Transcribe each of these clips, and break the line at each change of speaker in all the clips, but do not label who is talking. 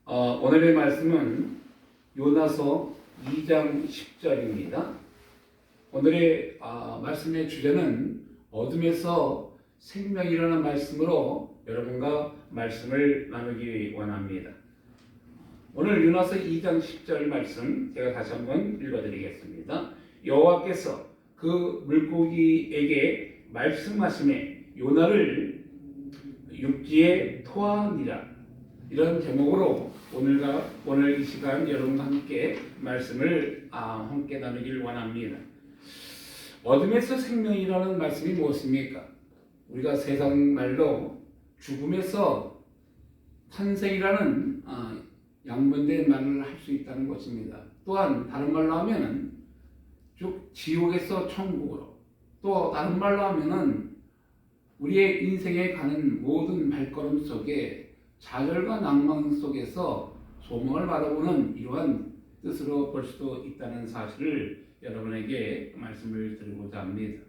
오늘의 말씀은 요나서 2장 10절입니다. 오늘의 말씀의 주제는 어둠에서 생명이라는 말씀으로 여러분과 말씀을 나누기 원합니다. 오늘 요나서 2장 10절 말씀 제가 다시 한번 읽어드리겠습니다. 여호와께서 그 물고기에게 말씀하시매 요나를 육지에 토하니라. 이런 제목으로 오늘 이 시간 여러분과 함께 말씀을 함께 나누길 원합니다. 어둠에서 생명이라는 말씀이 무엇입니까? 우리가 세상 말로 죽음에서 탄생이라는 양분된 말을 할 수 있다는 것입니다. 또한 다른 말로 하면은 지옥에서 천국으로, 또 다른 말로 하면은 우리의 인생에 가는 모든 발걸음 속에 좌절과 낭만 속에서 소망을 바라보는 이러한 뜻으로 볼 수도 있다는 사실을 여러분에게 말씀을 드리고자 합니다.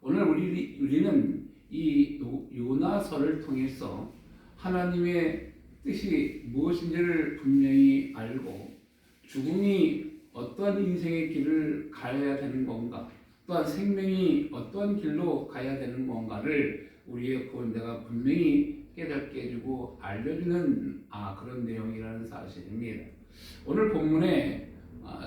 오늘 우리는 이 요나서를 통해서 하나님의 뜻이 무엇인지를 분명히 알고 죽음이 어떠한 인생의 길을 가야 되는 건가, 또한 생명이 어떠한 길로 가야 되는 건가를 우리의 구원자가 분명히 깨닫게 해주고 알려주는 그런 내용이라는 사실입니다. 오늘 본문의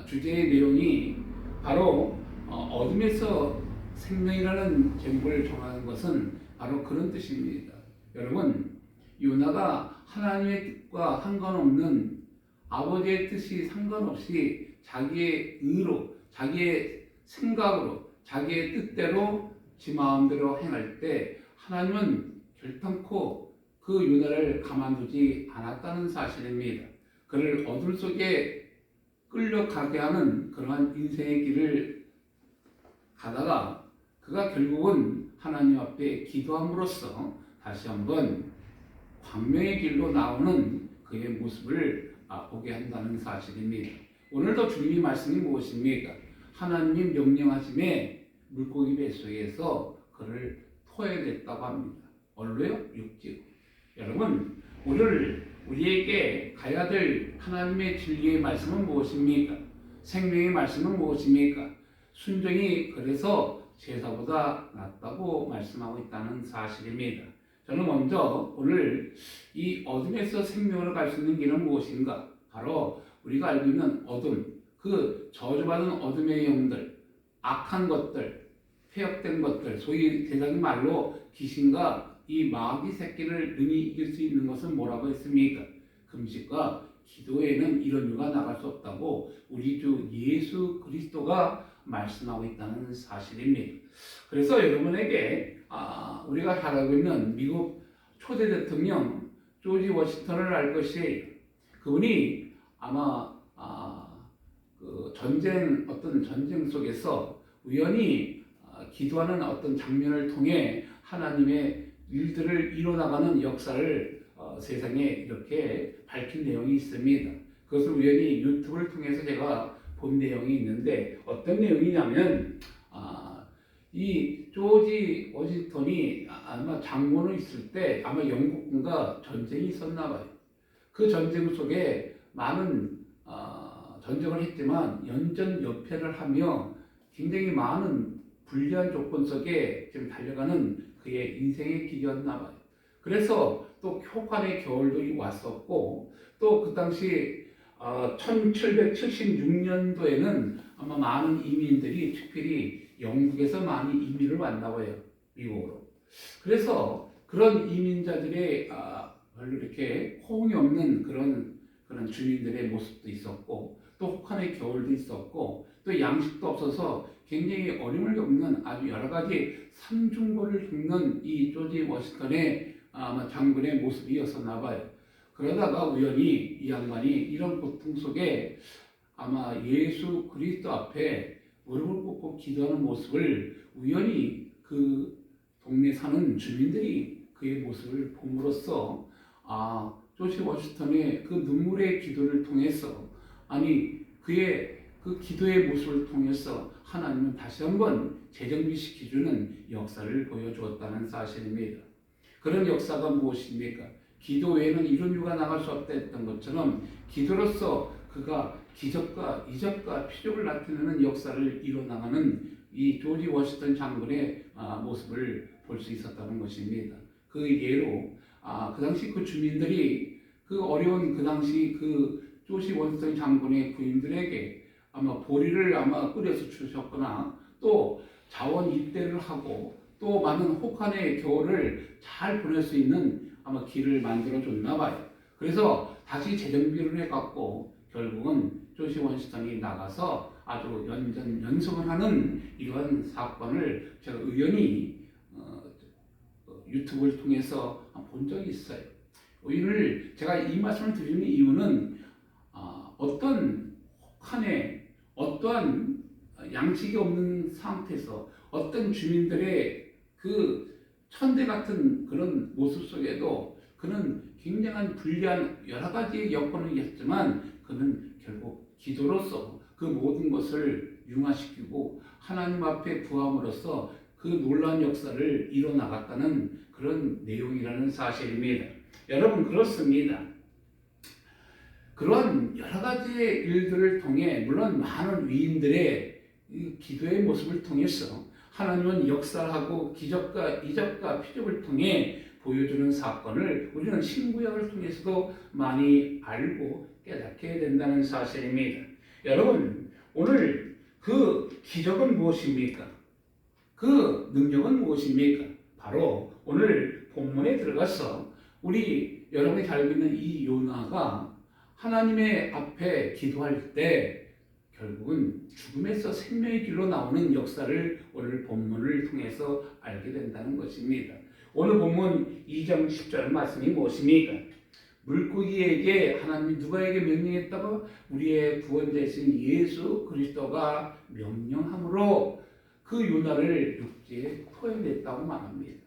주제의 내용이 바로 어둠에서 생명이라는 제목을 정하는 것은 바로 그런 뜻입니다. 여러분, 요나가 하나님의 뜻과 상관없는 아버지의 뜻이 상관없이 자기의 의로, 자기의 생각으로, 자기의 뜻대로 지 마음대로 행할 때 하나님은 결단코 그 요나를 가만두지 않았다는 사실입니다. 그를 어둠 속에 끌려가게 하는 그러한 인생의 길을 가다가 그가 결국은 하나님 앞에 기도함으로써 다시 한번 광명의 길로 나오는 그의 모습을 보게 한다는 사실입니다. 오늘도 주님의 말씀이 무엇입니까? 하나님이 명령하심에 물고기 뱃속에서 그를 토해냈다고 합니다. 얼로요? 육지로. 여러분, 우리에게 가야 될 하나님의 진리의 말씀은 무엇입니까? 생명의 말씀은 무엇입니까? 순종이 그래서 제사보다 낫다고 말씀하고 있다는 사실입니다. 저는 먼저 오늘 이 어둠에서 생명으로 갈 수 있는 길은 무엇인가? 바로 우리가 알고 있는 어둠, 그 저주받은 어둠의 영들, 악한 것들, 폐역된 것들, 소위 세상 말로 귀신과 이 마귀 새끼를 능히 이길 수 있는 것은 뭐라고 했습니까? 금식과 기도에는 이런 이유가 나갈 수 없다고 우리 주 예수 그리스도가 말씀하고 있다는 사실입니다. 그래서 여러분에게 우리가 잘 알고 있는 미국 초대 대통령 조지 워싱턴을 알 것이에요. 그분이 아마 어떤 전쟁 속에서 우연히 기도하는 어떤 장면을 통해 하나님의 일들을 이뤄나가는 역사를 세상에 이렇게 밝힌 내용이 있습니다. 그것을 우연히 유튜브를 통해서 제가 본 내용이 있는데 어떤 내용이냐면 이 조지 워싱턴이 아마 장군으로 있을 때 아마 영국군과 전쟁이 있었나 봐요. 그 전쟁 속에 많은 전쟁을 했지만 연전연패를 하며 굉장히 많은 불리한 조건 속에 지금 달려가는 그의 인생의 길이었나 봐요. 그래서 또 효관의 겨울도 왔었고 또 그 당시 1776년도에는 아마 많은 이민들이 특별히 영국에서 많이 이민을 왔나 봐요. 미국으로. 그래서 그런 이민자들의 별로 이렇게 호응이 없는 그런 주민들의 모습도 있었고 또 혹한의 겨울도 있었고 또 양식도 없어서 굉장히 어려움을 겪는 아주 여러 가지 삼중고를 겪는 이 조지 워싱턴의 장군의 모습이었었나 봐요. 그러다가 우연히 이 양반이 이런 고통 속에 아마 예수 그리스도 앞에 무릎을 꿇고 기도하는 모습을 우연히 그 동네 사는 주민들이 그의 모습을 봄으로써 조지 워싱턴의 그 눈물의 기도를 통해서 그의 그 기도의 모습을 통해서 하나님은 다시 한번 재정비시켜주는 역사를 보여주었다는 사실입니다. 그런 역사가 무엇입니까? 기도 외에는 이런 이유가 나갈 수 없다 했던 것처럼 기도로서 그가 기적과 이적과 표적을 나타내는 역사를 이뤄나가는 이 조지 워싱턴 장군의 모습을 볼 수 있었다는 것입니다. 그 예로 그 당시 그 주민들이 그 어려운 그 당시 그 조지 워싱턴 장군의 부인들에게 아마 보리를 아마 끓여서 주셨거나 또 자원 입대를 하고 또 많은 혹한의 겨울을 잘 보낼 수 있는 아마 길을 만들어 줬나 봐요. 그래서 다시 재정비를 해갖고 결국은 조지 워싱턴이 나가서 아주 연승을 하는 이러한 사건을 제가 우연히 유튜브를 통해서 본 적이 있어요. 오늘 제가 이 말씀을 드리는 이유는 어떤 혹한의 어떠한 양식이 없는 상태에서 어떤 주민들의 그 천대 같은 그런 모습 속에도 그는 굉장한 불리한 여러 가지 여건을 이었지만 그는 결국 기도로서 그 모든 것을 융화시키고 하나님 앞에 구함으로써 그 놀라운 역사를 이뤄나갔다는 그런 내용이라는 사실입니다. 여러분 그렇습니다. 그러한 여러 가지의 일들을 통해 물론 많은 위인들의 기도의 모습을 통해서 하나님은 역사하고 기적과 이적과 표적을 통해 보여주는 사건을 우리는 신구약을 통해서도 많이 알고 깨닫게 된다는 사실입니다. 여러분 오늘 그 기적은 무엇입니까? 그 능력은 무엇입니까? 바로 오늘 본문에 들어가서 우리 여러분이 알고 있는 이 요나가 하나님의 앞에 기도할 때 결국은 죽음에서 생명의 길로 나오는 역사를 오늘 본문을 통해서 알게 된다는 것입니다. 오늘 본문 2장 10절 말씀이 무엇입니까? 물고기에게 하나님이 누가에게 명령했다고 우리의 구원자이신 예수 그리스도가 명령함으로 그 요나를 육지에 토해냈다고 말합니다.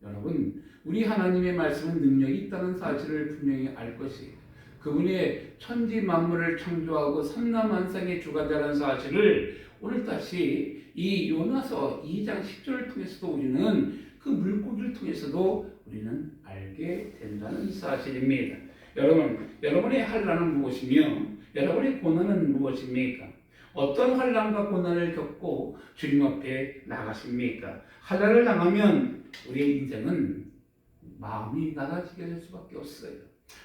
여러분 우리 하나님의 말씀은 능력이 있다는 사실을 분명히 알 것이에요. 그분의 천지 만물을 창조하고 삼라만상의 주관자라는 사실을 오늘 다시 이 요나서 2장 10절을 통해서도 우리는 그 물고기를 통해서도 우리는 알게 된다는 사실입니다. 여러분, 여러분의 환난은 무엇이며 여러분의 고난은 무엇입니까? 어떤 환난과 고난을 겪고 주님 앞에 나가십니까? 환난을 당하면 우리의 인생은 마음이 낮아지게 될 수밖에 없어요.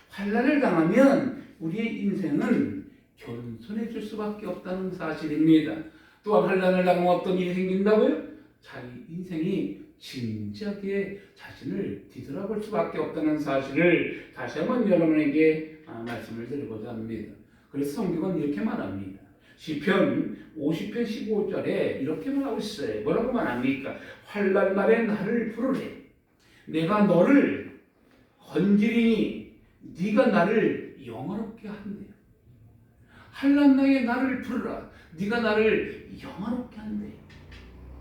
환난을 당하면 우리의 인생은 겸손해질 수밖에 없다는 사실입니다. 또한 환난을 당하면 어떤 일이 생긴다고요? 자기 인생이 진지하게 자신을 뒤돌아볼 수밖에 없다는 사실을 다시 한번 여러분에게 말씀을 드리고자 합니다. 그래서 성경은 이렇게 말합니다. 시편 50편 15절에 이렇게 말하고 있어요. 뭐라고 말합니까? 환난 날에 나를 부르래. 내가 너를 건지리니 네가 나를 영화롭게 한대. 환난 날에 나를 부르라. 네가 나를 영화롭게 한대.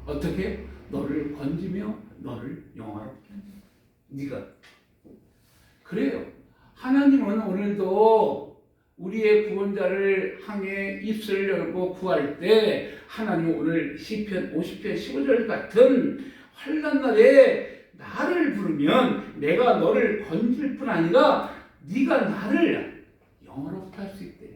어떻게? 너를 건지며 너를 영화롭게 한대. 네가. 그래요. 하나님은 오늘도 우리의 구원자를 향해 입술을 열고 구할 때 하나님은 오늘 시편 50편 15절 같은 환난 날에 나를 부르면 내가 너를 건질 뿐 아니라 네가 나를 영화롭게 할 수 있대.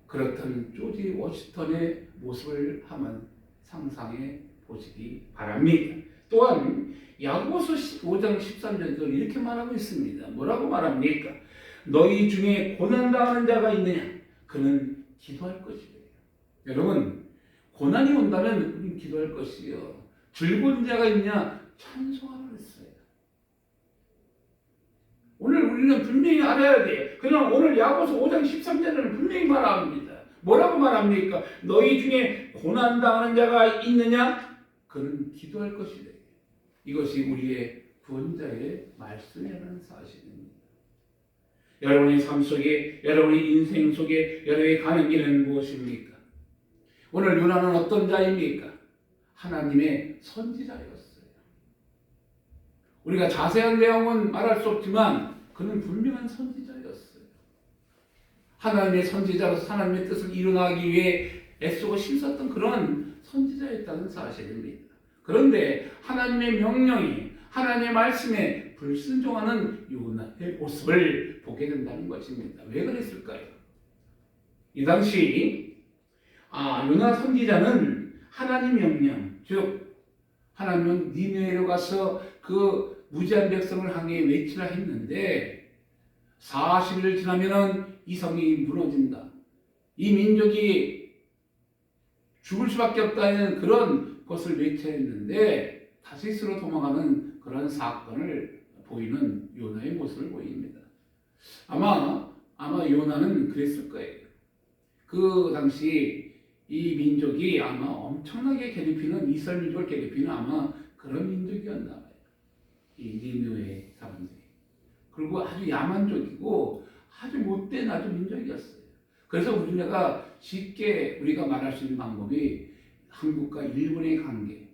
그렇던 조지 워싱턴의 모습을 한번 상상해 보시기 바랍니다. 또한 야고보서 5장 13절도 이렇게 말하고 있습니다. 뭐라고 말합니까? 너희 중에 고난당하는 자가 있느냐? 그는 기도할 것이래요. 여러분 고난이 온다면 우리는 기도할 것이요. 즐거운 자가 있냐? 찬송하라 했어요. 오늘 우리는 분명히 알아야 돼. 그냥 오늘 야고보서 5장 13절에는 분명히 말합니다. 뭐라고 말합니까? 너희 중에 고난당하는 자가 있느냐? 그는 기도할 것이래. 이것이 우리의 구원자의 말씀이라는 사실입니다. 여러분의 삶 속에, 여러분의 인생 속에 여러분이 가는 길은 무엇입니까? 오늘 요나는 어떤 자입니까? 하나님의 선지자였어요. 우리가 자세한 내용은 말할 수 없지만 그는 분명한 선지자였어요. 하나님의 선지자로서 하나님의 뜻을 이루나가기 위해 애쓰고 힘썼던 그런 선지자였다는 사실입니다. 그런데 하나님의 명령이 하나님의 말씀에 불순종하는 요나의 모습을 보게 된다는 것입니다. 왜 그랬을까요? 이 당시 요나 선지자는 하나님 명령, 즉 하나님은 니느웨로 가서 그 무지한 백성을 향해 외치라 했는데 40일 지나면은 이 성이 무너진다. 이 민족이 죽을 수밖에 없다는 그런 것을 외쳐했는데 다시스로 도망가는 그런 사건을 보이는 요나의 모습을 보입니다. 아마 요나는 그랬을 거예요. 그 당시 이 민족이 아마 엄청나게 괴롭히는 이스라엘 민족을 괴롭히는 아마 그런 민족이었나 봐요. 이 니느웨 사람들이. 그리고 아주 야만적이고 아주 못된 아주 민족이었어요. 그래서 우리가 쉽게 우리가 말할 수 있는 방법이 한국과 일본의 관계,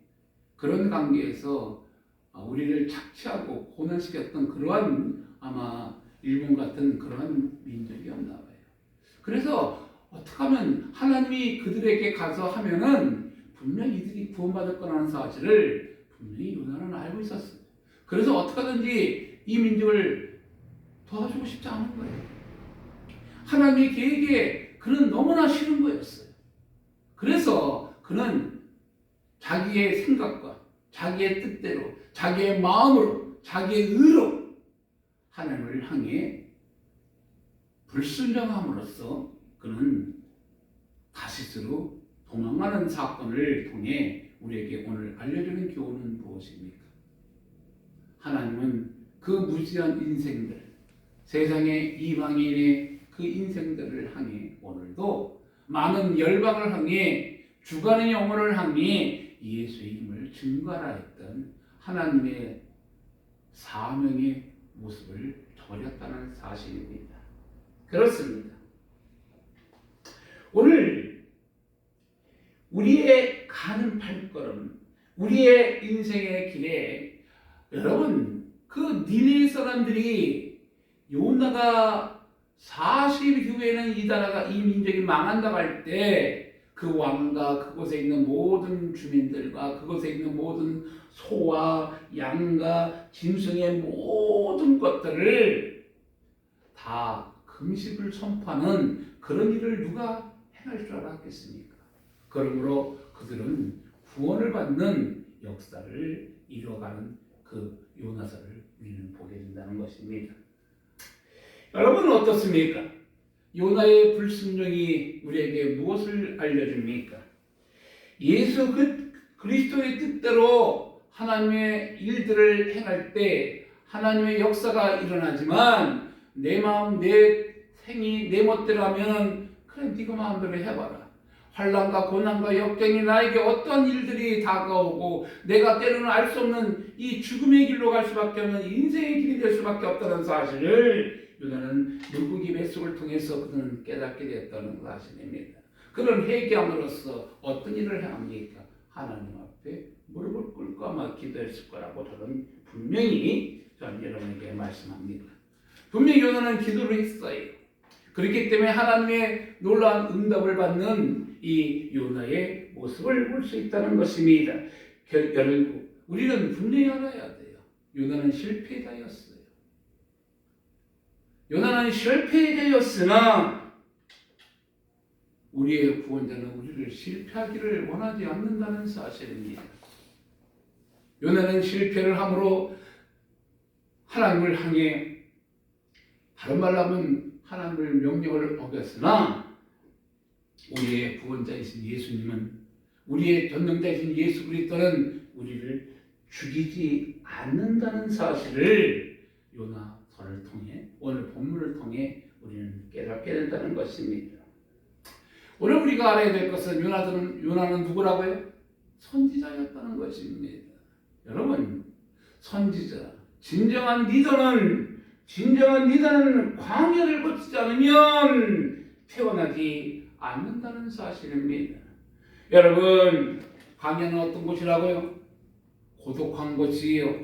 그런 관계에서 우리를 착취하고 고난시켰던 그러한 아마 일본 같은 그러한 민족이었나 봐요. 그래서 어떻게 하면 하나님이 그들에게 가서 하면은 분명히 이들이 구원받을 거라는 사실을 분명히 요나는 알고 있었어요. 그래서 어떻게 하든지 이 민족을 도와주고 싶지 않은 거예요. 하나님의 계획에 그는 너무나 싫은 거였어요. 그래서 그는 자기의 생각과 자기의 뜻대로, 자기의 마음으로, 자기의 의로 하나님을 향해 불순종함으로써 그는 다시스로 도망가는 사건을 통해 우리에게 오늘 알려주는 교훈은 무엇입니까? 하나님은 그 무지한 인생들, 세상의 이방인의 그 인생들을 향해 오늘도 많은 열방을 향해 주간의 영혼을 향해 예수의 힘을 증거하라 했던 하나님의 사명의 모습을 버렸다는 사실입니다. 그렇습니다. 오늘 우리의 가는 발걸음, 우리의 인생의 길에 여러분 그 니느웨 사람들이 요나가 40일 후에는 이 나라가 이 민족이 망한다고 할 때 그 왕과 그곳에 있는 모든 주민들과 그곳에 있는 모든 소와 양과 짐승의 모든 것들을 다 금식을 선포하는 그런 일을 누가 행할 줄 알았겠습니까? 그러므로 그들은 구원을 받는 역사를 이뤄가는 그 요나서를 우리는 보게 된다는 것입니다. 여러분은 어떻습니까? 요나의 불순종이 우리에게 무엇을 알려줍니까? 예수 그리스도의 뜻대로 하나님의 일들을 행할 때 하나님의 역사가 일어나지만 내 마음, 내 생이 내 멋대로 하면 그래 네가 마음대로 해봐라. 환난과 고난과 역경이 나에게 어떤 일들이 다가오고 내가 때로는 알 수 없는 이 죽음의 길로 갈 수밖에 없는 인생의 길이 될 수밖에 없다는 사실을 요나는 물고기 뱃속을 통해서 그는 깨닫게 되었다는 사실입니다. 그는 회개함으로써 어떤 일을 행합니까? 하나님 앞에 무릎을 꿇고 아마 기도했을 거라고 저는 분명히 여러분에게 말씀합니다. 분명히 요나는 기도를 했어요. 그렇기 때문에 하나님의 놀라운 응답을 받는 이 요나의 모습을 볼 수 있다는 것입니다. 결국 우리는 분명히 알아야 돼요. 요나는 실패자였어요. 요나는 실패자였으나 우리의 구원자는 우리를 실패하기를 원하지 않는다는 사실입니다. 요나는 실패를 함으로 하나님을 향해 다른 말로 하면 하나님의 명령을 어겼으나 우리의 구원자이신 예수님은 우리의 전능자이신 예수 그리스도는 우리를 죽이지 않는다는 사실을 요나서를 통해 오늘 본문을 통해 우리는 깨닫게 된다는 것입니다. 오늘 우리가 알아야 될 것은 요나는 누구라고요? 선지자였다는 것입니다. 여러분 선지자 진정한 리더는 광야를 거치지 않으면 태어나지 않는다는 사실입니다. 여러분 광야는 어떤 곳이라고요? 고독한 곳이요,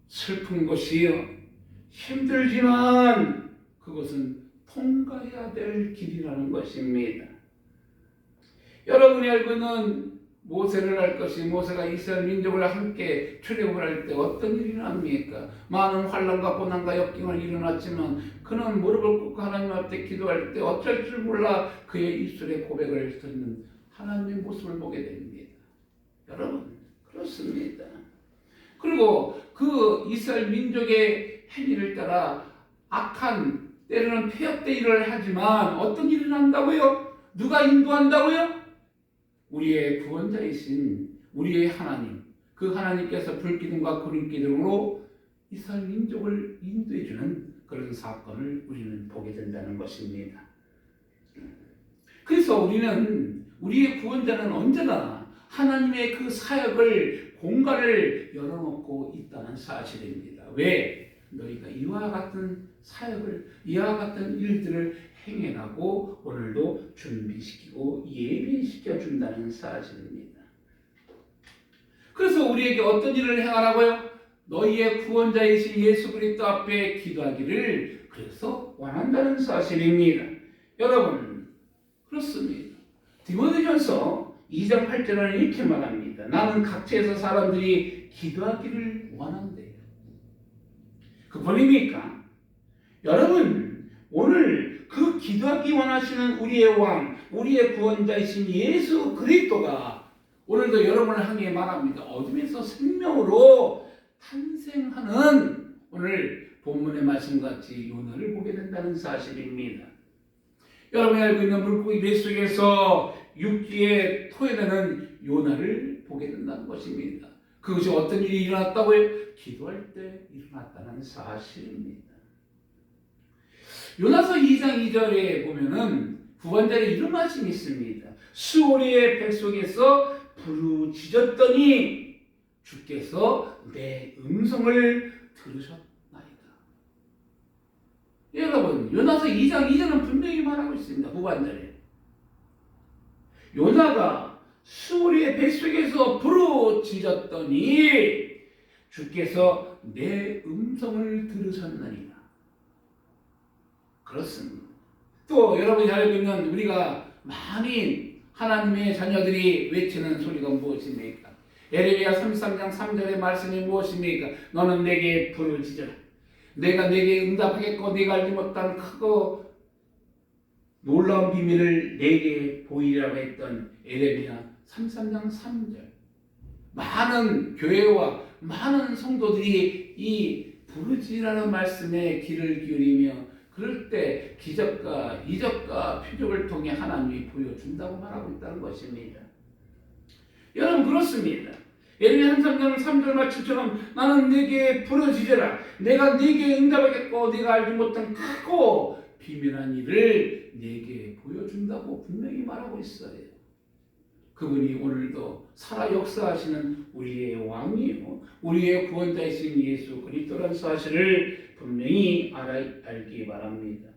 슬픈 곳이요, 힘들지만 그것은 통과해야 될 길이라는 것입니다. 여러분이 알고 있는 모세를 할 것이 모세가 이스라엘 민족을 함께 출애굽을 할 때 어떤 일이 일어납니까? 많은 환난과 고난과 역경을 일어났지만 그는 무릎을 꿇고 하나님 앞에 기도할 때 어쩔 줄 몰라 그의 입술에 고백을 듣는 하나님의 모습을 보게 됩니다. 여러분 그렇습니다. 그리고 그 이스라엘 민족의 행위를 따라 악한 때로는 폐역된 일을 하지만 어떤 일이 난다고요? 누가 인도한다고요? 우리의 구원자이신 우리의 하나님, 그 하나님께서 불기둥과 구름기둥으로 이스라엘 민족을 인도해주는 그런 사건을 우리는 보게 된다는 것입니다. 그래서 우리의 구원자는 언제나 하나님의 그 사역을 공간을 열어놓고 있다는 사실입니다. 왜? 너희가 이와 같은 사역을, 이와 같은 일들을 행해나고 오늘도 준비시키고 예비시켜 준다는 사실입니다. 그래서 우리에게 어떤 일을 행하라고요? 너희의 구원자이신 예수 그리스도 앞에 기도하기를 그래서 원한다는 사실입니다. 여러분 그렇습니다. 디모데전서 2장 8절에는 이렇게 말합니다. 나는 각처에서 사람들이 기도하기를 원한대요. 그 본입니까? 여러분 오늘 그 기도하기 원하시는 우리의 왕, 우리의 구원자이신 예수 그리스도가 오늘도 여러분을 향해 말합니다. 어둠에서 생명으로 탄생하는 오늘 본문의 말씀같이 요나를 보게 된다는 사실입니다. 여러분이 알고 있는 물고기 뱃속에서 육지에 토해내는 요나를 보게 된다는 것입니다. 그것이 어떤 일이 일어났다고요? 기도할 때 일어났다는 사실입니다. 요나서 2장 2절에 보면은 구원자의 이런 말씀이 있습니다. 수오리의 뱃속에서 부르짖었더니 주께서 내 음성을 들으셨나이다. 여러분 요나서 2장 2절은 분명히 말하고 있습니다. 후반절에 요나가 수오리의 뱃속에서 부르짖었더니 주께서 내 음성을 들으셨나이다. 그렇습니다. 또 여러분이 알고 있는 우리가 많이 하나님의 자녀들이 외치는 소리가 무엇입니까? 에레미야 33장 3절의 말씀이 무엇입니까? 너는 내게 부르짖으라. 내가 내게 응답하겠고 네가 알지 못한 크고 놀라운 비밀을 내게 보이라고 했던 에레미야 33장 3절. 많은 교회와 많은 성도들이 이 부르짖으라는 말씀에 귀를 기울이며 그럴 때 기적과 이적과 표적을 통해 하나님이 보여준다고 말하고 있다는 것입니다. 여러분 그렇습니다. 에레미야 33장 3절 말씀처럼 나는 네게 부르짖으라. 내가 네게 응답하겠고 네가 알지 못한 크고 비밀한 일을 네게 보여준다고 분명히 말하고 있어요. 그분이 오늘도 살아 역사하시는 우리의 왕이요 우리의 구원자이신 예수 그리스도라는 사실을 분명히 알기 바랍니다.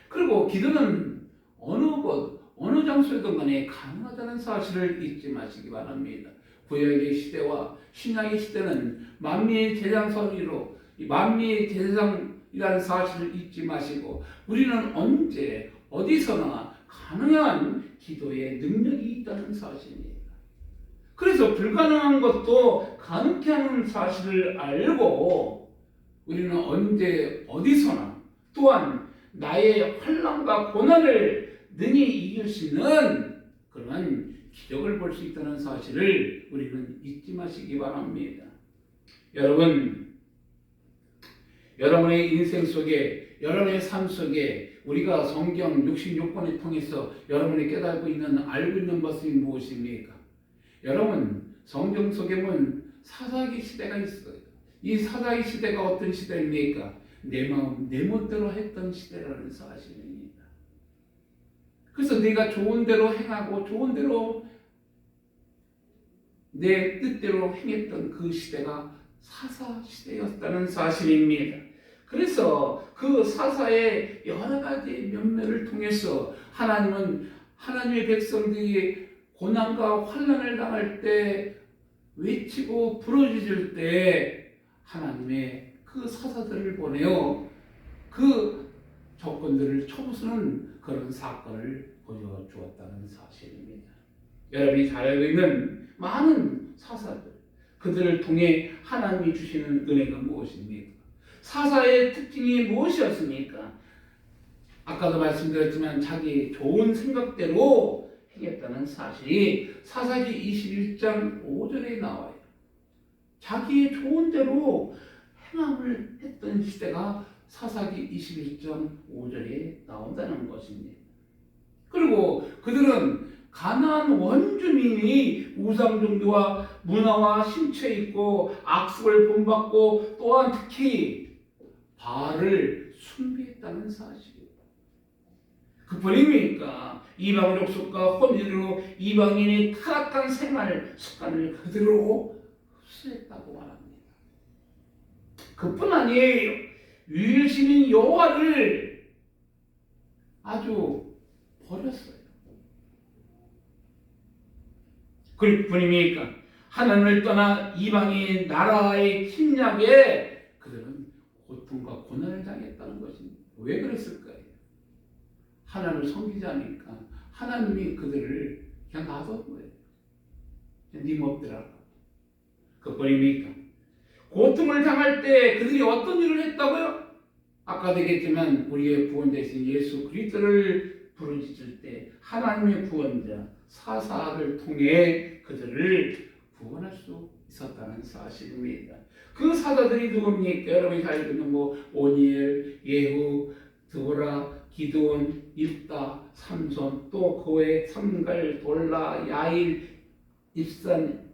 그리고 기도는 어느 곳 어느 장소에든 간에 가능하다는 사실을 잊지 마시기 바랍니다. 구약의 시대와 신약의 시대는 만미의 재상설이로 만미의 재상이라는 사실을 잊지 마시고 우리는 언제 어디서나 가능한 기도의 능력이 있다는 사실입니다. 그래서 불가능한 것도 가능케 하는 사실을 알고 우리는 언제 어디서나 또한 나의 환난과 고난을 능히 이길 수 있는 그러한 기적을 볼 수 있다는 사실을 우리는 잊지 마시기 바랍니다. 여러분, 여러분의 인생 속에 여러분의 삶 속에 우리가 성경 66권을 통해서 여러분이 깨닫고 있는 알고 있는 것이 무엇입니까? 여러분 성경 속에 보면 사사기 시대가 있어요. 이 사사기 시대가 어떤 시대입니까? 내 마음 내 멋대로 했던 시대라는 사실입니다. 그래서 내가 좋은 대로 행하고 좋은 대로 내 뜻대로 행했던 그 시대가 사사 시대였다는 사실입니다. 그래서 그 사사의 여러 가지 면면을 통해서 하나님은 하나님의 백성들이 고난과 환난을 당할 때 외치고 부르짖을 때 하나님의 그 사사들을 보내어 그 조건들을 쳐부수는 그런 사건을 보여주었다는 사실입니다. 여러분이 잘 알고 있는 많은 사사들, 그들을 통해 하나님이 주시는 은혜가 무엇입니까? 사사의 특징이 무엇이었습니까? 아까도 말씀드렸지만 자기 좋은 생각대로 행했다는 사실이 사사기 21장 5절에 나와요. 자기의 좋은 대로 행함을 했던 시대가 사사기 21장 5절에 나온다는 것입니다. 그리고 그들은 가나안 원주민이 우상종교와 문화와 심취해 있고 악습을 본받고 또한 특히 바알을 숭배했다는 사실이에요. 그뿐입니까? 이방 족속과 혼인으로 이방인이 타락한 생활 습관을 그대로 흡수했다고 말합니다. 그뿐 아니에요. 유일신인 여호와를 아주 버렸어요. 그뿐입니까? 하나님을 떠나 이방인 나라의 침략에 그들은 고통과 고난을 당했다는 것입니다. 왜 그랬을까요? 하나님을 섬기지 않으니까 하나님이 그들을 그냥 놔둔 거예요. 네 몫들아. 그뿐입니까? 고통을 당할 때 그들이 어떤 일을 했다고요? 아까도 얘기했지만 우리의 구원자이신 예수 그리스도를 부르짖을 때 하나님의 구원자 사사를 통해 그들을 구원할 수 있었다는 사실입니다. 그 사자들이 누굽니까? 여러분이 잘 알고 있는 오니엘, 예후, 드보라, 기드온, 입다, 삼손, 또 그외 삼갈, 돌라, 야일, 입산,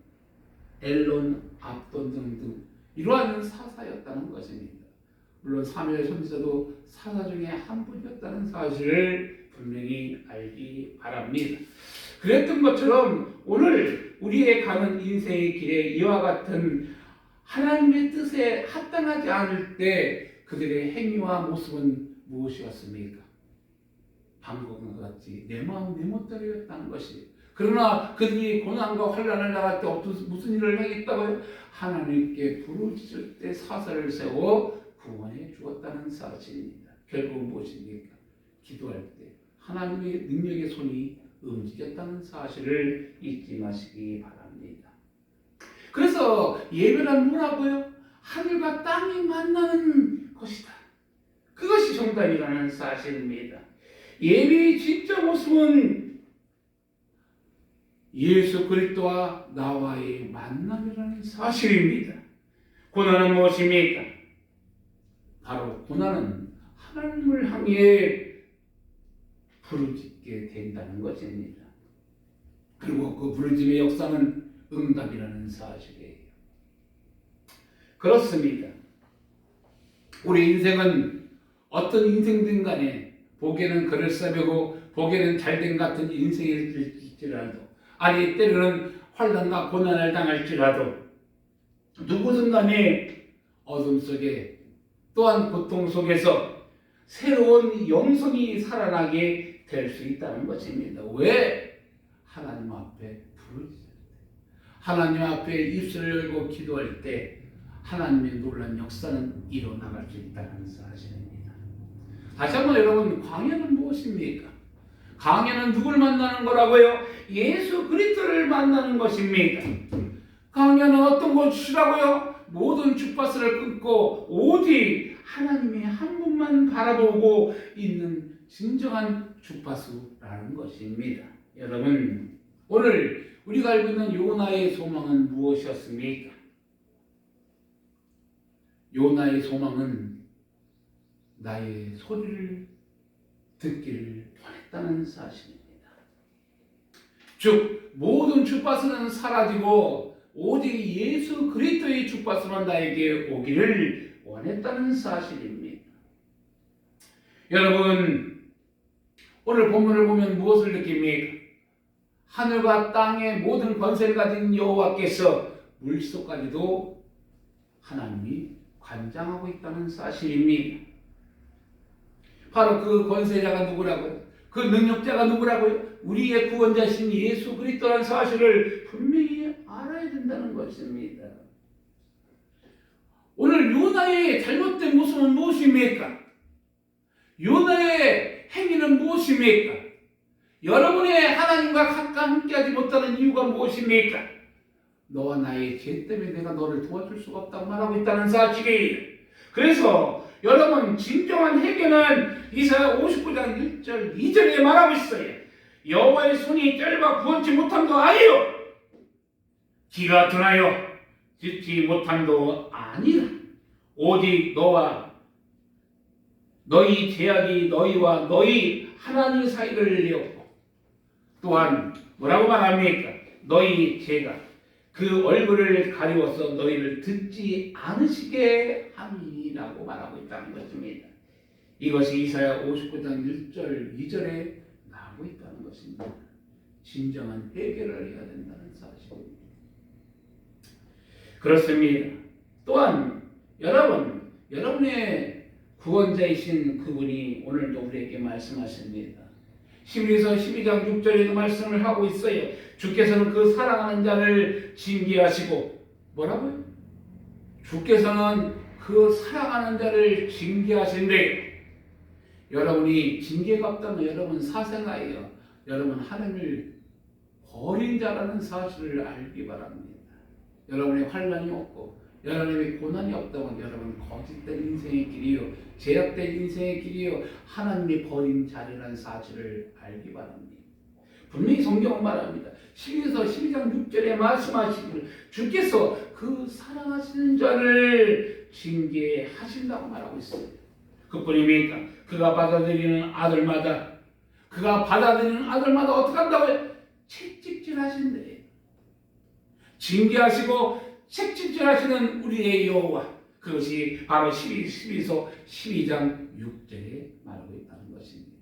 엘론, 압돈 등등 이러한 사사였다는 것입니다. 물론 사무엘 선지자도 사사 중에 한 분이었다는 사실을 분명히 알기 바랍니다. 그랬던 것처럼 오늘 우리의 가는 인생의 길에 이와 같은 하나님의 뜻에 합당하지 않을 때 그들의 행위와 모습은 무엇이었습니까? 방금과 같이 내 마음 내 멋대로였다는 것이. 그러나 그들이 고난과 환난을 당할 때 무슨 일을 하겠다고요? 하나님께 부르짖을 때 사사를 세워 구원해 주었다는 사실입니다. 결국은 무엇입니까? 기도할 때 하나님의 능력의 손이 움직였다는 사실을 잊지 마시기 바랍니다. 그래서 예배란 뭐라고요? 하늘과 땅이 만나는 것이다. 그것이 정답이라는 사실입니다. 예배의 진짜 모습은 예수 그리스도와 나와의 만남이라는 사실입니다. 고난은 무엇입니까? 바로 고난은 하나님을 향해 부르짖게 된다는 것입니다. 그리고 그 부르짖음의 역사는 응답이라는 사실이에요. 그렇습니다. 우리 인생은 어떤 인생든 간에 보기에는 그럴싸하고 보기에는 잘된 같은 인생일지라도 아니 때로는 환난과 고난을 당할지라도 누구든 간에 어둠 속에 또한 고통 속에서 새로운 영성이 살아나게 될 수 있다는 것입니다. 왜? 하나님 앞에 부르짖을 때, 하나님 앞에 입술을 열고 기도할 때 하나님의 놀라운 역사는 일어나갈 수 있다는 사실입니다. 다시 한번 여러분, 광야는 무엇입니까? 광야는 누굴 만나는 거라고요? 예수 그리스도를 만나는 것입니다. 광야는 어떤 곳이라고요? 모든 주파수를 끊고 오직 하나님의 한 분만 바라보고 있는 진정한 주파수라는 것입니다. 여러분, 오늘 우리가 알고 있는 요나의 소망은 무엇이었습니까? 요나의 소망은 나의 소리를 듣기를 원했다는 사실입니다. 즉 모든 주파수는 사라지고 오직 예수 그리스도의 주파수만 나에게 오기를 원했다는 사실입니다. 여러분, 오늘 본문을 보면 무엇을 느낍니까? 하늘과 땅의 모든 권세를 가진 여호와께서 물속까지도 하나님이 관장하고 있다는 사실입니다. 바로 그 권세자가 누구라고요? 그 능력자가 누구라고요? 우리의 구원자신 예수 그리스도라는 사실을 분명히 알아야 된다는 것입니다. 오늘 요나의 잘못된 모습은 무엇입니까? 요나의 행위는 무엇입니까? 여러분의 하나님과 가까이 함께하지 못하는 이유가 무엇입니까? 너와 나의 죄 때문에 내가 너를 도와줄 수가 없다고 말하고 있다는 사실이에요. 그래서 여러분 진정한 해결은 이사야 59장 1절 2절에 말하고 있어요. 여호와의 손이 짧아 구원치 못함도 아니요 기가 둔하여 듣지 못함도 아니라 오직 너와 너희 죄악이 너희와 너희 하나님 사이를 내었고 또한 뭐라고 말합니까? 너희 죄가 그 얼굴을 가리워서 너희를 듣지 않으시게 함이라고 말하고 있다는 것입니다. 이것이 이사야 59장 1절 2절에 나오고 있다는 것입니다. 진정한 해결을 해야 된다는 사실입니다. 그렇습니다. 또한 여러분의 구원자이신 그분이 오늘도 우리에게 말씀하십니다. 히브리서 12장 6절에도 말씀을 하고 있어요. 주께서는 그 사랑하는 자를 징계하시고 뭐라고요? 주께서는 그 사랑하는 자를 징계하신대요. 여러분이 징계가 없다면 여러분 사생아예요. 여러분 하나님을 버린 자라는 사실을 알기 바랍니다. 여러분의 환난이 없고 여러분의 고난이 없다면 여러분 거짓된 인생의 길이요 죄악된 인생의 길이요 하나님이 버린 자리라는 사실을 알기 바랍니다. 분명히 성경은 말합니다. 히브리서 12장 6절에 말씀하시기를 주께서 그 사랑하시는 자를 징계하신다고 말하고 있습니다. 그뿐입니까? 그가 받아들이는 아들마다 어떻게 한다고요? 채찍질 하신대요. 징계하시고 채찍질 하시는 우리의 여호와, 그것이 바로 히브리서 12장 6절에 말하고 있다는 것입니다.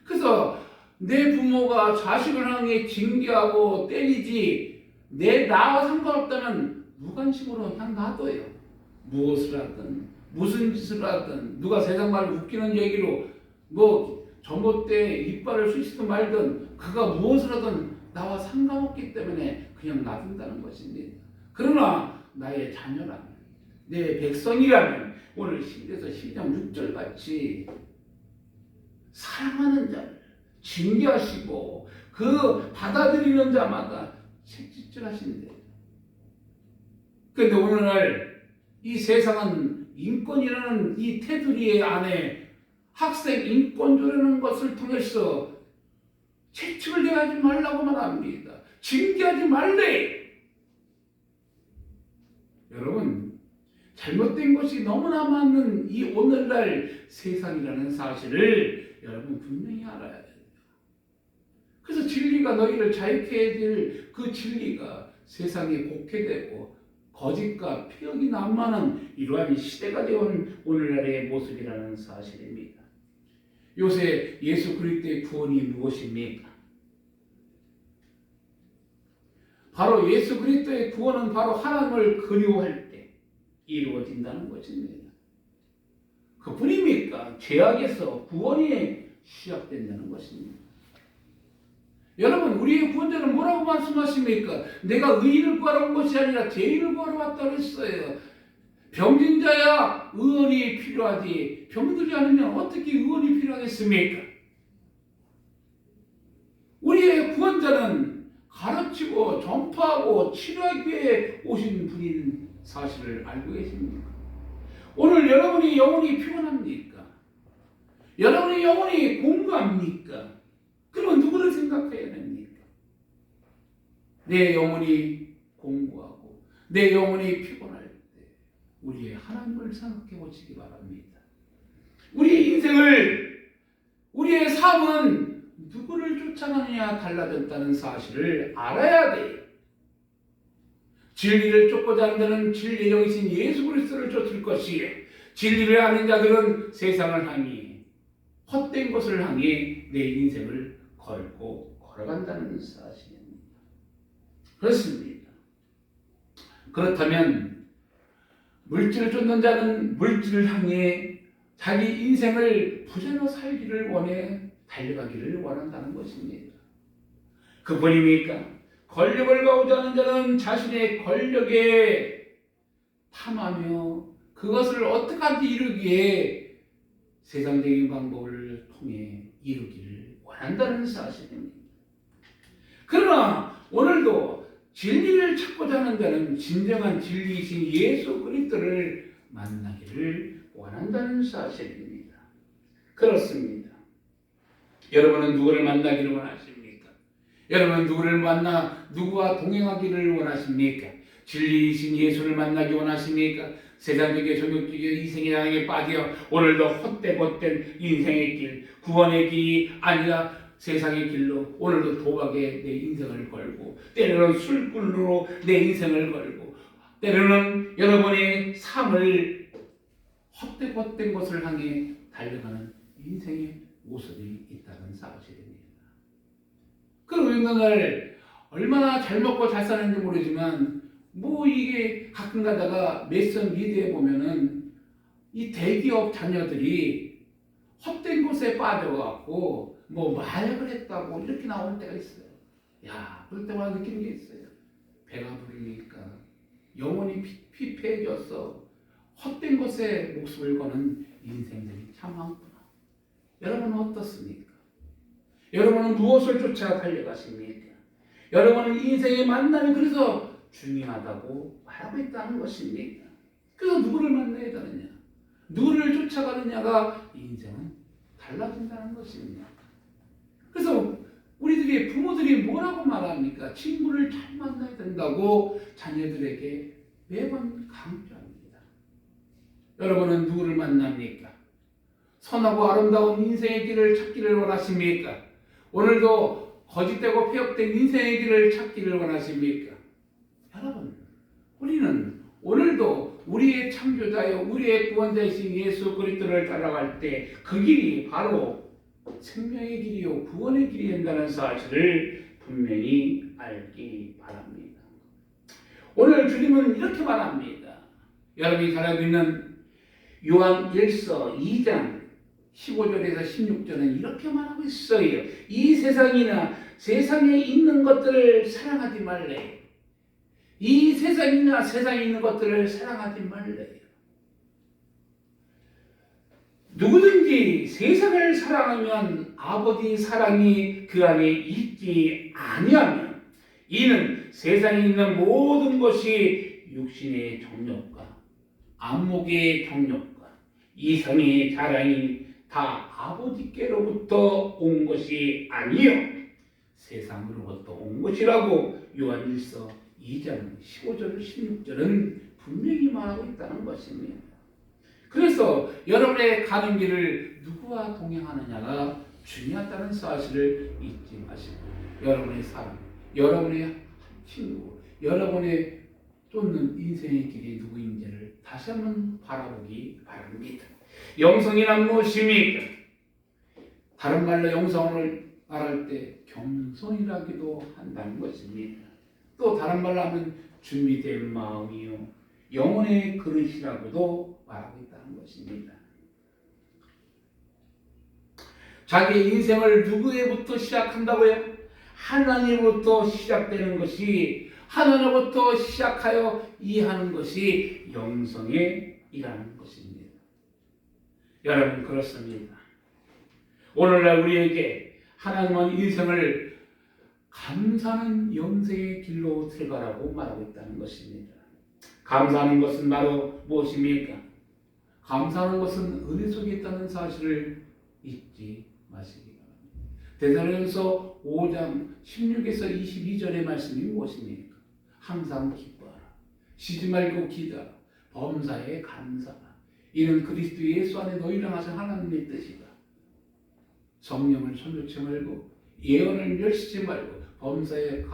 그래서 내 부모가 자식을 향해 징계하고 때리지 나와 상관없다면 무관심으로 그냥 놔둬요. 무엇을 하든 무슨 짓을 하든 누가 세상 말 웃기는 얘기로 전봇대 이빨을 쑤시든 말든 그가 무엇을 하든 나와 상관없기 때문에 그냥 놔둔다는 것입니다. 그러나 나의 자녀라면 내 백성이라면 오늘 히브리서 12장 6절 같이 사랑하는 자를 징계하시고 그 받아들이는 자마다 채찍질 하신대. 그런데 오늘날 이 세상은 인권이라는 이 테두리 안에 학생 인권조라는 것을 통해서 채찍을 내하지 말라고 말합니다. 징계하지 말래. 여러분 잘못된 것이 너무나 많은 이 오늘날 세상이라는 사실을 여러분 분명히 알아야 돼요. 그래서 진리가 너희를 자유케 해줄 그 진리가 세상에 곡해되고 거짓과 폐역이 난무하는 이러한 시대가 되어온 오늘날의 모습이라는 사실입니다. 요새 예수 그리스도의 구원이 무엇입니까? 바로 예수 그리스도의 구원은 바로 하나님을 그리워할 때 이루어진다는 것입니다. 그뿐입니까? 죄악에서 구원이 시작된다는 것입니다. 여러분 우리의 구원자는 뭐라고 말씀하십니까? 내가 의인을 구하러 온 것이 아니라 죄인을 구하러 왔다고 했어요. 병든 자야 의원이 필요하지 병들지 않으면 어떻게 의원이 필요하겠습니까? 우리의 구원자는 가르치고 전파하고 치료하기 위해 오신 분인 사실을 알고 계십니까? 오늘 여러분이 영혼이 피곤합니까? 여러분이 영혼이 공부합니까? 그러면 누구를 생각해야 됩니까? 내 영혼이 공부하고 내 영혼이 피곤할 때 우리의 하나님을 생각해 보시기 바랍니다. 우리의 삶은 누구를 쫓아가느냐 달라졌다는 사실을 알아야 돼요. 진리를 쫓고자 하는 자는 진리의 영이신 예수 그리스도를 쫓을 것이요 진리를 아는 자들은 세상을 향해 헛된 것을 향해 내 인생을 걸어간다는 사실입니다. 그렇습니다. 그렇다면 물질을 쫓는 자는 물질을 향해 자기 인생을 부자로 살기를 원해 달려가기를 원한다는 것입니다. 그뿐입니까? 권력을 가고자 하는 자는 자신의 권력에 탐하며 그것을 어떻게 이루기에 세상적인 방법을 통해 이루기를 원합니다. 원한다는 사실입니다. 그러나 오늘도 진리를 찾고자 하는 자는 진정한 진리이신 예수 그리스도를 만나기를 원한다는 사실입니다. 그렇습니다. 여러분은 누구를 만나기를 원하십니까? 여러분은 누구를 만나 누구와 동행하기를 원하십니까? 진리이신 예수를 만나기 원하십니까? 세상적인 종교적인 이생의 양에 빠져 오늘도 헛되못된 인생의 길, 구원의 길이 아니라 세상의 길로 오늘도 도박에 내 인생을 걸고 때로는 술꾼으로 내 인생을 걸고 때로는 여러분의 삶을 헛된 것을 향해 달려가는 인생의 모습이 있다는 사실입니다. 그리고 어느 날 얼마나 잘 먹고 잘 사는지 모르지만 이게 가끔 가다가 매선 미디어에 보면은 이 대기업 자녀들이 헛된 곳에 빠져갖고 마약을 했다고 이렇게 나올 때가 있어요. 그럴 때마다 느끼는 게 있어요. 배가 부르니까 영혼이 피폐해져서 헛된 것에 목숨을 거는 인생들이 참 많구나. 여러분은 어떻습니까? 여러분은 무엇을 쫓아 달려가십니까? 여러분은 인생의 만남이 그래서 중요하다고 말하고 있다는 것입니까? 그래서 누구를 만나야 되느냐? 누구를 쫓아가느냐가 인생은 달라진다는 것입니다. 그래서 우리들이 부모들이 뭐라고 말합니까? 친구를 잘 만나야 된다고 자녀들에게 매번 강조합니다. 여러분은 누구를 만납니까? 선하고 아름다운 인생의 길을 찾기를 원하십니까? 오늘도 거짓되고 폐역된 인생의 길을 찾기를 원하십니까? 여러분, 우리는 오늘도 우리의 창조자여 우리의 구원자이신 예수 그리스도를 따라갈 때 그 길이 바로 생명의 길이요 구원의 길이 된다는 사실을 분명히 알기 바랍니다. 오늘 주님은 이렇게 말합니다. 여러분이 잘 알고 있는 요한 1서 2장 15절에서 16절은 이렇게 말하고 있어요. 이 세상이나 세상에 있는 것들을 사랑하지 말래. 이 세상이나 세상에 있는 것들을 사랑하지 말래. 누구든지 세상을 사랑하면 아버지 사랑이 그 안에 있지 아니하면 이는 세상에 있는 모든 것이 육신의 정욕과 안목의 정욕과 이성의 자랑이 다 아버지께로부터 온 것이 아니요 세상으로부터 온 것이라고 요한 1서 2장 15절 16절은 분명히 말하고 있다는 것입니다. 그래서 여러분의 가는 길을 누구와 동행하느냐가 중요하다는 사실을 잊지 마시고 여러분의 삶, 여러분의 친구, 여러분의 쫓는 인생의 길이 누구인지를 다시 한번 바라보기 바랍니다. 영성이란 무엇입니까? 다른 말로 영성을 말할 때 겸손이라기도 한다는 것입니다. 또 다른 말로 하면 준비된 마음이요 영혼의 그릇이라고도 말하고 있다는 것입니다. 자기 인생을 누구에부터 시작한다고요? 하나님으로부터 시작되는 것이 하나님으로부터 시작하여 이해하는 것이 영성의 일하는 것입니다. 여러분 그렇습니다. 오늘날 우리에게 하나님은 인생을 감사하는 영생의 길로 들어가라고 말하고 있다는 것입니다. 감사하는 것은 바로 무엇입니까? 감사하는 것은 은혜 속에 있다는 사실을 잊지 마시기 바랍니다. 데살로니가서 5장 16에서 22절의 말씀이 무엇입니까? 항상 기뻐하라. 쉬지 말고 기도하라. 범사에 감사하라. 이는 그리스도 예수 안에 너희를 하신 하나님의 뜻이다. 성령을 손놓지 말고 예언을 멸시지 말고 범사에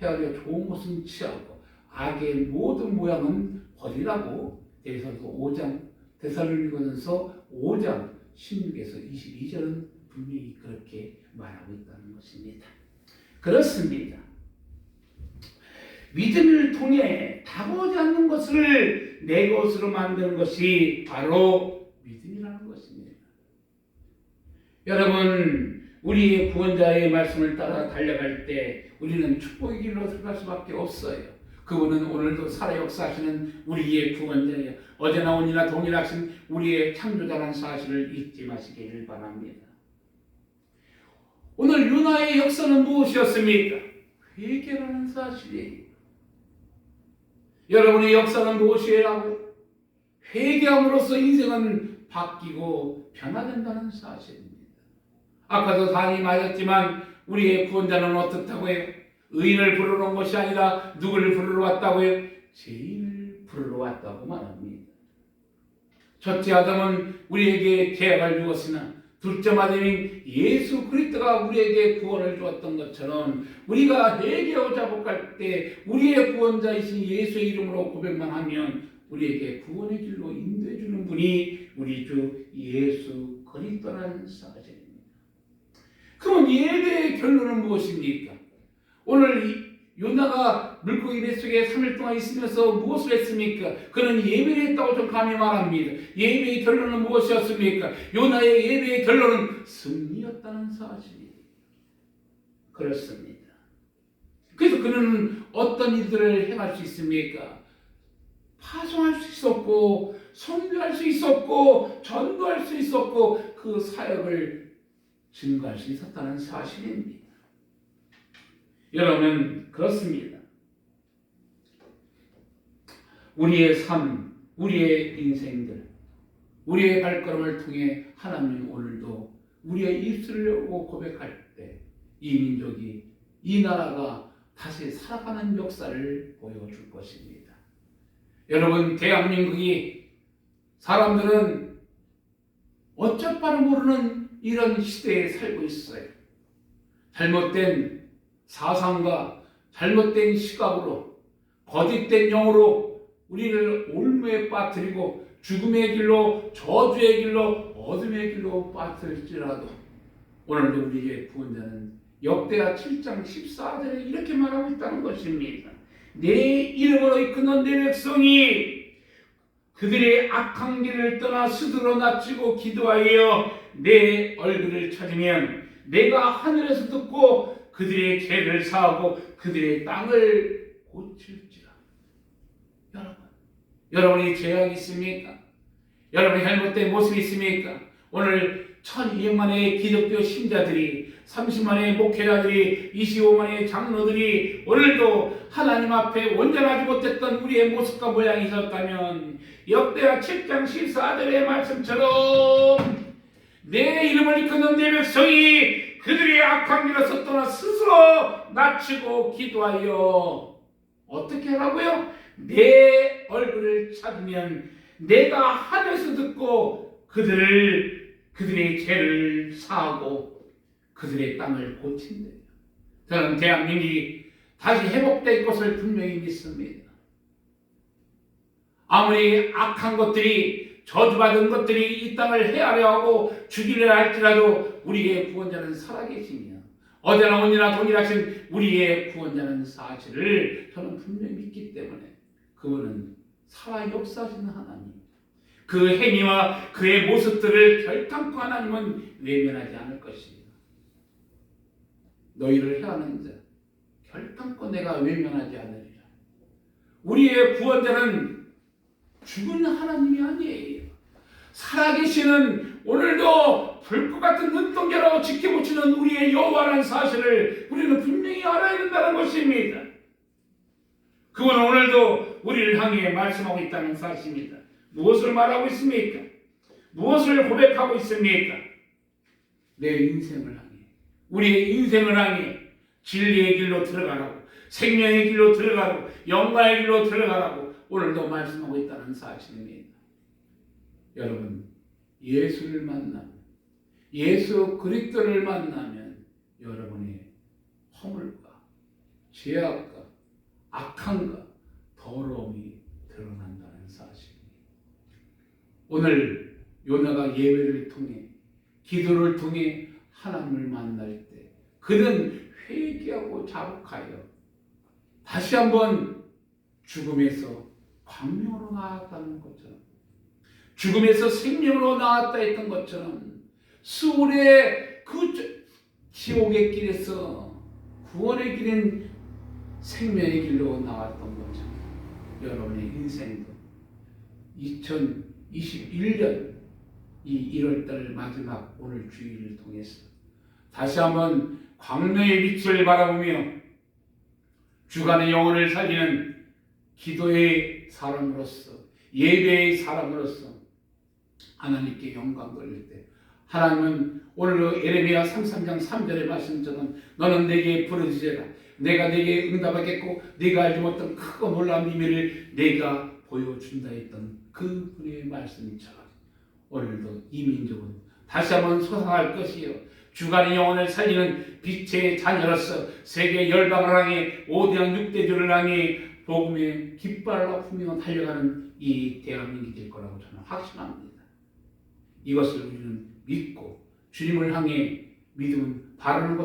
헤아려 좋은 것은 취하고 악의 모든 모양은 버리라고 데살로니가서 5장 16에서 22절은 분명히 그렇게 말하고 있다는 것입니다. 그렇습니다. 믿음을 통해 다가오지 않는 것을 내 것으로 만드는 것이 바로 믿음이라는 것입니다. 여러분, 우리의 구원자의 말씀을 따라 달려갈 때 우리는 축복의 길로 들어갈 수밖에 없어요. 그분은 오늘도 살아 역사하시는 우리의 구원자예요. 어제나 오늘이나 동일하신 우리의 창조자라는 사실을 잊지 마시기를 바랍니다. 오늘 요나의 역사는 무엇이었습니까? 회개라는 사실이에요. 여러분의 역사는 무엇이라고요? 회개함으로써 인생은 바뀌고 변화된다는 사실입니다. 아까도 단이 말했지만 우리의 구원자는 어떻다고요? 의인을 부르러 온 것이 아니라 누구를 부르러 왔다고요? 죄인을 부르러 왔다고 말합니다. 첫째 아담은 우리에게 죄악을 주었으나 둘째 아담인 예수 그리스도가 우리에게 구원을 주었던 것처럼 우리가 회개하고 자복할 때 우리의 구원자이신 예수의 이름으로 고백만 하면 우리에게 구원의 길로 인도해 주는 분이 우리 주 예수 그리스도라는 사실입니다. 그럼 예배의 결론은 무엇입니까? 오늘 요나가 물고기 뱃속에 3일 동안 있으면서 무엇을 했습니까? 그는 예배를 했다고 좀 감히 말합니다. 예배의 결론은 무엇이었습니까? 요나의 예배의 결론은 승리였다는 사실이에요. 그렇습니다. 그래서 그는 어떤 일들을 행할 수 있습니까? 파송할 수 있었고, 선교할 수 있었고, 전도할 수 있었고, 그 사역을 증거할 수 있었다는 사실입니다. 여러분, 그렇습니다. 우리의 삶, 우리의 인생들, 우리의 발걸음을 통해 하나님 오늘도 우리의 입술을 열고 고백할 때 이 민족이, 이 나라가 다시 살아가는 역사를 보여줄 것입니다. 여러분, 대한민국이 사람들은 어쩔 바를 모르는 이런 시대에 살고 있어요. 잘못된 사상과 잘못된 시각으로 거짓된 영으로 우리를 올무에 빠뜨리고 죽음의 길로, 저주의 길로, 어둠의 길로 빠뜨릴지라도 오늘도 우리의 구원자는 역대하 7장 14절에 이렇게 말하고 있다는 것입니다. 내 이름으로 이끄는 내 백성이 그들의 악한 길을 떠나 스스로 낮추고 기도하여 내 얼굴을 찾으면 내가 하늘에서 듣고 그들의 죄를 사하고 그들의 땅을 고칠지라. 여러분이 죄악이 있습니까? 여러분이 잘못된 모습이 있습니까? 오늘 1200만의 기독교 신자들이, 30만의 목회자들이, 25만의 장로들이 오늘도 하나님 앞에 온전하지 못했던 우리의 모습과 모양이 있었다면 역대하 7장 14절의 말씀처럼 내 이름을 이끄는 내 백성이 그들의 악한 길에서 떠나 스스로 낮추고 기도하여 어떻게 하라고요? 내 얼굴을 찾으면 내가 하늘에서 듣고 그들의 죄를 사하고 그들의 땅을 고친대요. 저는 대한민국이 다시 회복될 것을 분명히 믿습니다. 아무리 악한 것들이, 저주받은 것들이 이 땅을 헤아려 하고 죽이려 할지라도 우리의 구원자는 살아계시며 어제나 오늘나 동일하신 우리의 구원자는 사실을 저는 분명히 믿기 때문에 그분은 살아 역사하시는 하나님, 그 행위와 그의 모습들을 결탄코 하나님은 외면하지 않을 것입니다. 너희를 해하는 자 결탄코 내가 외면하지 않으리라. 우리의 구원자는 죽은 하나님이 아니에요. 살아계시는, 오늘도 불꽃 같은 눈동자로 지켜보시는 우리의 여호와라는 사실을 우리는 분명히 알아야 된다는 것입니다. 그분은 오늘도 우리를 향해 말씀하고 있다는 사실입니다. 무엇을 말하고 있습니까? 무엇을 고백하고 있습니까? 내 인생을 향해, 우리의 인생을 향해 진리의 길로 들어가라고, 생명의 길로 들어가라고, 영광의 길로 들어가라고 오늘도 말씀하고 있다는 사실입니다. 여러분, 예수를 만나면, 예수 그리스도를 만나면 여러분의 허물과 죄악과 악함과 더러움이 드러난다는 사실입니다. 오늘 요나가 예배를 통해, 기도를 통해 하나님을 만날 때 그는 회개하고 자복하여 다시 한번 죽음에서 광명으로 나았다는 것처럼, 죽음에서 생명으로 나왔다 했던 것처럼 수월의 그 지옥의 길에서 구원의 길인 생명의 길로 나왔던 것처럼 여러분의 인생도 2021년 이 1월달 마지막 오늘 주일을 통해서 다시 한번 광야의 빛을 바라보며 주간의 영혼을 살리는 기도의 사람으로서, 예배의 사람으로서 하나님께 영광 돌릴 때, 하나님은 오늘 예레미야 33장 3절의 말씀처럼 너는 내게 부르짖으라. 내가 내게 응답하겠고 네가 알지 못한 크고 놀라운 비밀을 내가 보여준다 했던 그 분의 말씀처럼 오늘도 이 민족은 다시 한번 솟아날 것이요, 주간의 영혼을 살리는 빛의 자녀로서 세계 열방을 향해 5대양 6대주를 향해 복음의 깃발로 품며 달려가는 이 대한민국이 될 거라고 저는 확신합니다. 이것을 우리는 믿고 주님을 향해 믿음은 바르는 것